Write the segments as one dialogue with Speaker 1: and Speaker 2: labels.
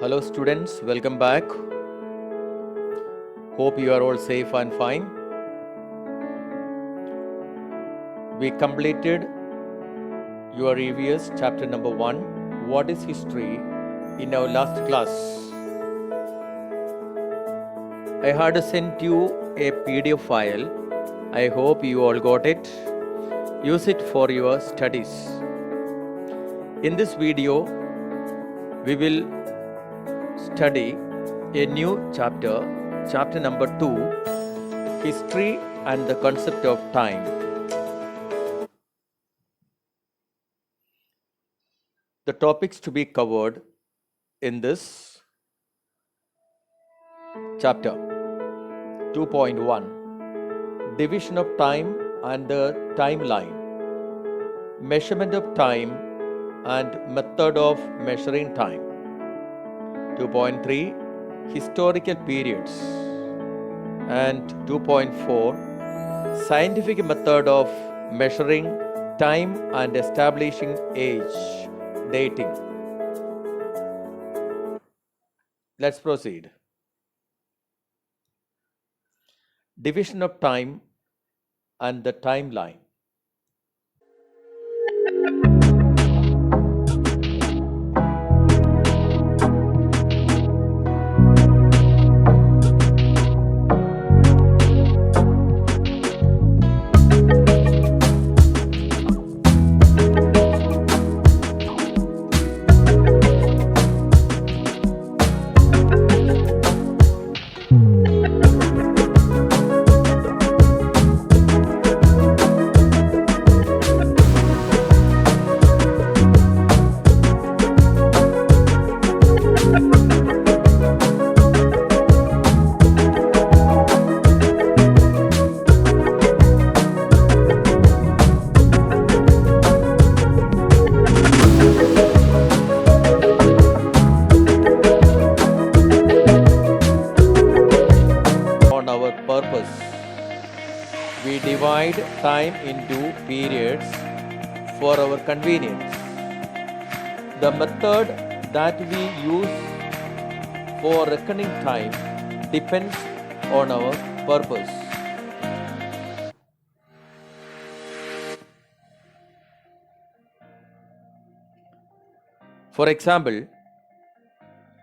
Speaker 1: Hello students, welcome back. Hope you are all safe and fine. We completed your EVS chapter number 1, What is History, in our last class. I had sent you a PDF file. I hope you all got it. Use it for your studies. In this video, we will study a new chapter number 2, History and the Concept of Time. The topics to be covered in this chapter: 2.1, Division of Time and the Timeline, Measurement of Time and Method of Measuring Time. 2.3, Historical Periods, and 2.4, Scientific Method of Measuring Time and Establishing Age, Dating. Let's proceed. Division of Time and the Timeline. Our purpose. We divide time into periods for our convenience. The method that we use for reckoning time depends on our purpose. For example,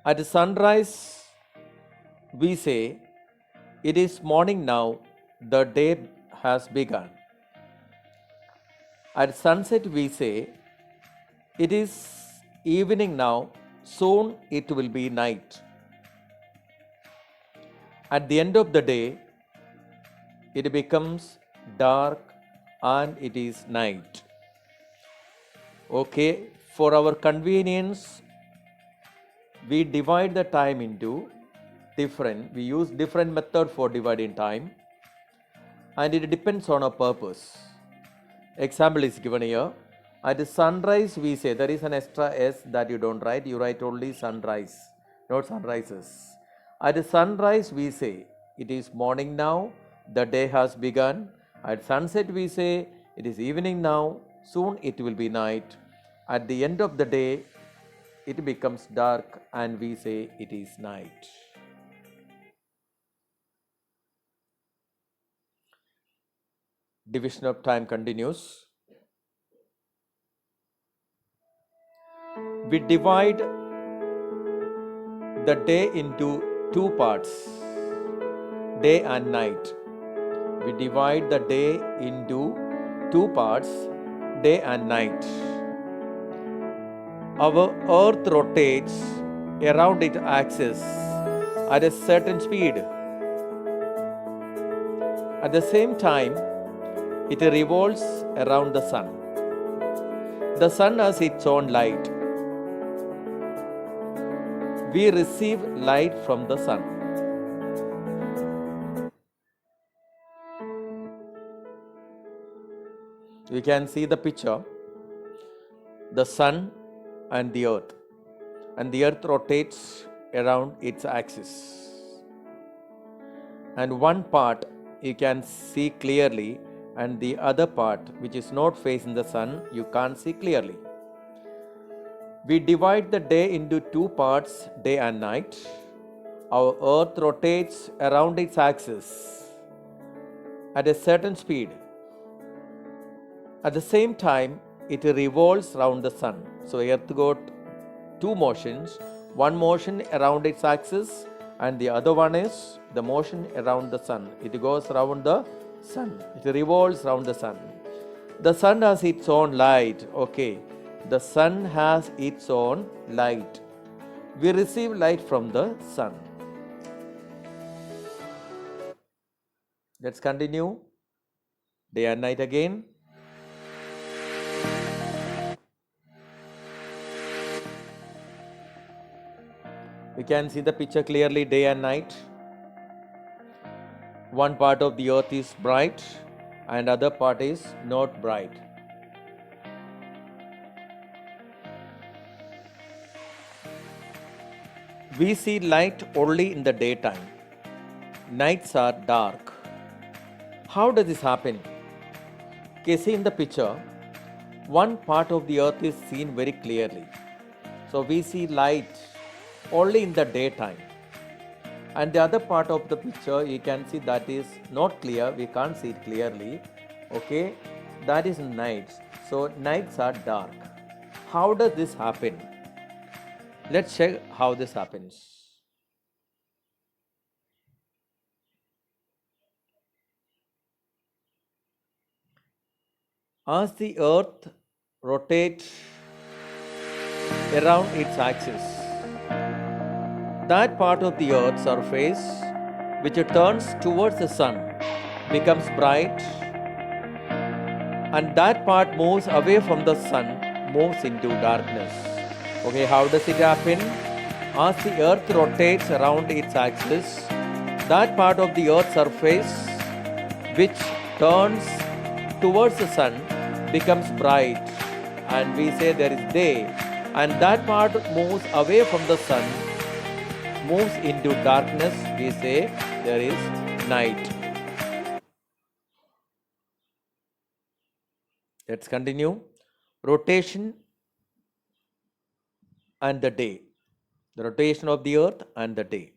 Speaker 1: at sunrise, we say, "It is morning now, the day has begun." At sunset, we say, "It is evening now, soon it will be night." At the end of the day, it becomes dark and it is night. Okay, for our convenience, we divide the time into we use different method for dividing time, and it depends on our purpose. Example is given here. At sunrise, we say, there is an extra S that you don't write, you write only sunrise, not sunrises. At sunrise, we say, "It is morning now, the day has begun." At sunset, we say, "It is evening now, soon it will be night." At the end of the day, it becomes dark and we say it is night. Division of time continues. We divide the day into two parts, day and night. We divide the day into two parts, day and night. Our earth rotates around its axis at a certain speed. At the same time, it revolves around the sun. The sun has its own light. We receive light from the sun. You can see the picture, the sun and the earth rotates around its axis. And one part you can see clearly, and the other part, which is not facing the sun, you can't see clearly. We divide the day into two parts, day and night. Our earth rotates around its axis at a certain speed. At the same time, it revolves around the sun. So earth got two motions, one motion around its axis and the other one is the motion around the sun. It goes around the sun. It revolves around the sun. The sun has its own light. Okay. The sun has its own light. We receive light from the sun. Let's continue. Day and night again. We can see the picture clearly, day and night. One part of the earth is bright and other part is not bright. We see light only in the daytime. Nights are dark. How does this happen? Okay, see in the picture, one part of the earth is seen very clearly. So we see light only in the daytime. And the other part of the picture, you can see that is not clear. We can't see it clearly. Okay, that is nights. So nights are dark. How does this happen? Let's check how this happens. As the earth rotates around its axis, that part of the earth's surface which turns towards the sun becomes bright, and that part moves away from the sun, moves into darkness. Okay, how does it happen? As the earth rotates around its axis, that part of the earth's surface which turns towards the sun becomes bright, and we say there is day, and that part moves away from the sun, moves into darkness, we say there is night. Let's continue. Rotation and the day. The rotation of the earth and the day.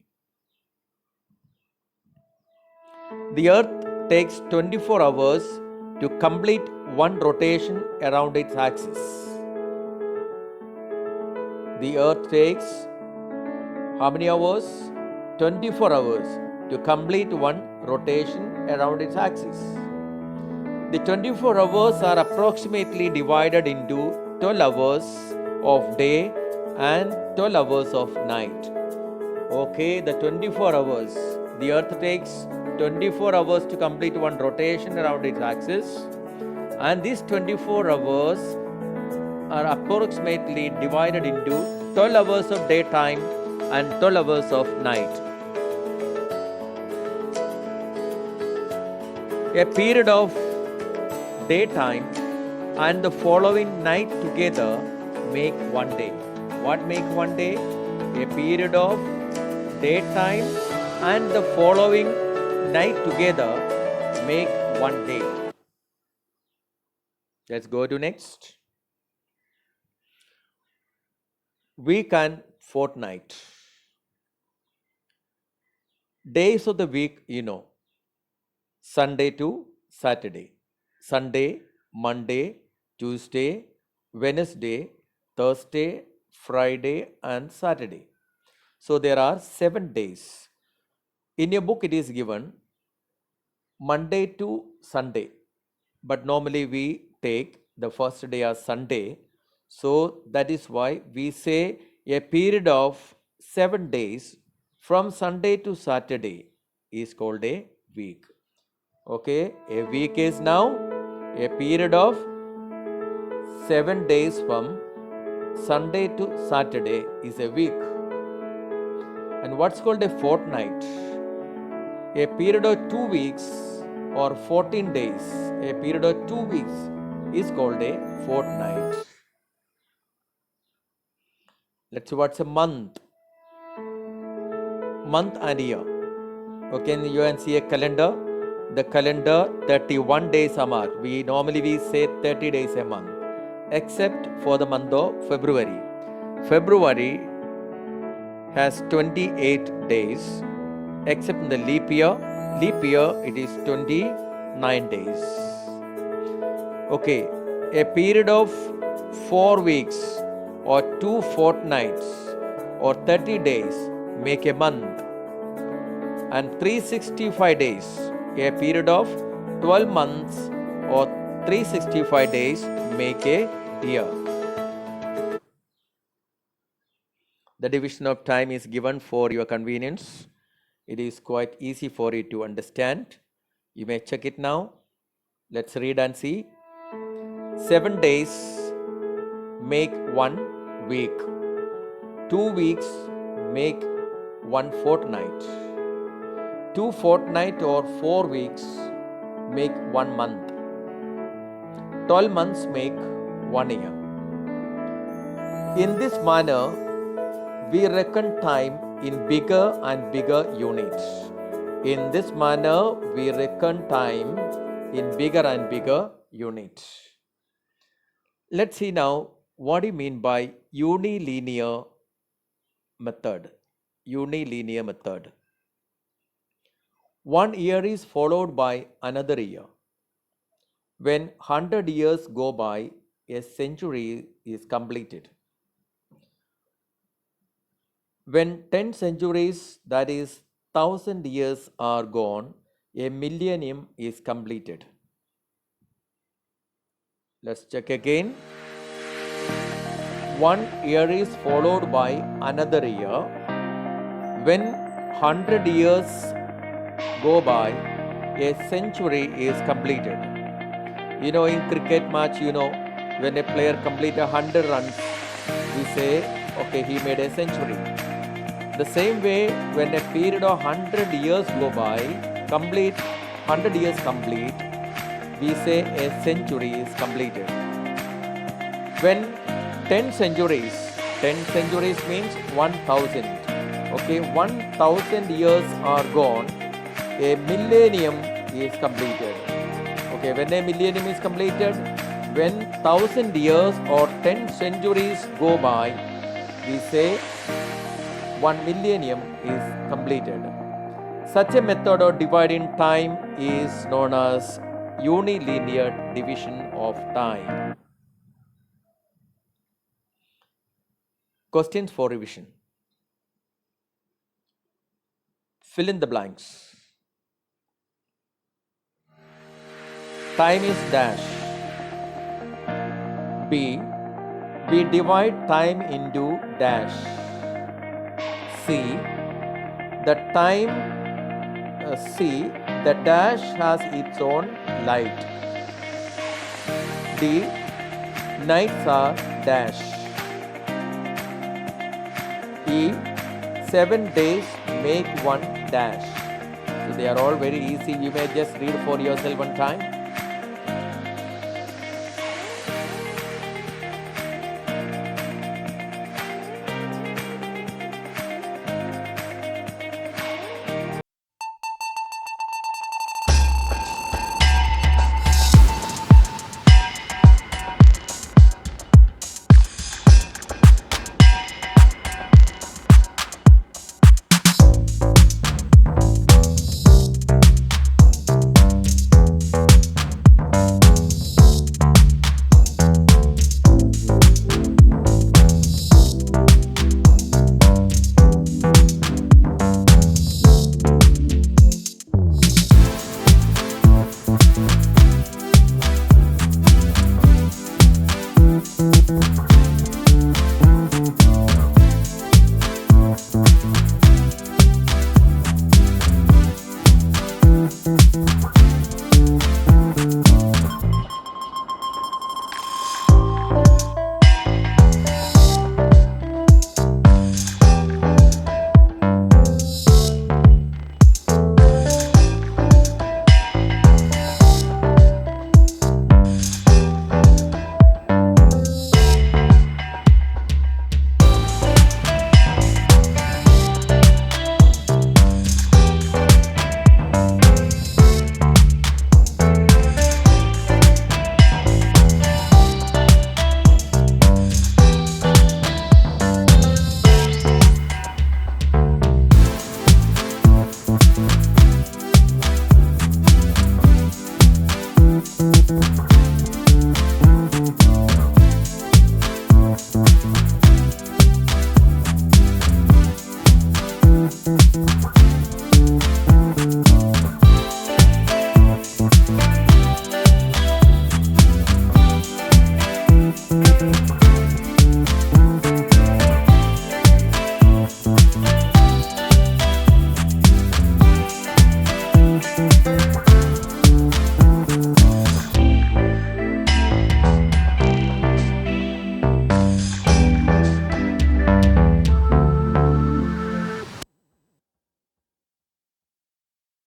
Speaker 1: The earth takes 24 hours to complete one rotation around its axis. The earth takes how many hours? 24 hours to complete one rotation around its axis. The 24 hours are approximately divided into 12 hours of day and 12 hours of night. Okay, the 24 hours. The earth takes 24 hours to complete one rotation around its axis, and these 24 hours are approximately divided into 12 hours of daytime and 12 hours of night. A period of daytime and the following night together make one day. What make one day? A period of daytime and the following night together make one day. Let's go to next. Week and fortnight. Days of the week, you know. Sunday to Saturday. Sunday, Monday, Tuesday, Wednesday, Thursday, Friday and Saturday. So there are 7 days. In your book it is given Monday to Sunday, but normally we take the first day as Sunday. So that is why we say a period of 7 days from Sunday to Saturday is called a week. Okay, a week is now a period of 7 days from Sunday to Saturday is a week. And what's called a fortnight? A period of 2 weeks or 14 days, a period of 2 weeks is called a fortnight. Let's see what's a month. Month and year. Okay, you can see a calendar. The calendar 31 days a month. We say 30 days a month, except for the month of February. February has 28 days, except in the leap year. Leap year, it is 29 days. Okay, a period of 4 weeks or 2 fortnights or 30 days make a month, and 365 days, a period of 12 months or 365 days make a year. The division of time is given for your convenience. It is quite easy for you to understand. You may check it now. Let's read and see. 7 days make 1 week. 2 weeks make 1 fortnight. 2 fortnight or 4 weeks make 1 month. 12 months make 1 year. In this manner, we reckon time in bigger and bigger units. In this manner, we reckon time in bigger and bigger units. Let's see now what do you mean by unilinear method. Unilinear method. 1 year is followed by another year. When 100 years go by, a century is completed. When 10 centuries, that is 1000 years, are gone, a millennium is completed. Let's check again. 1 year is followed by another year. When 100 years go by, a century is completed. You know, in cricket match, when a player completes 100 runs, we say, okay, he made a century. The same way, when a period of 100 years go by, 100 years complete, we say a century is completed. When 10 centuries means 1000. Okay, 1000 years are gone, a millennium is completed. Okay, when a millennium is completed, when 1000 years or 10 centuries go by, we say 1 millennium is completed. Such a method of dividing time is known as unilinear division of time. Questions for revision. Fill in the blanks. Time is dash. B. We divide time into dash. C. The time C. The dash has its own light. D. Nights are dash. E. 7 days make 1 dash. So they are all very easy. You may just read for yourself one time.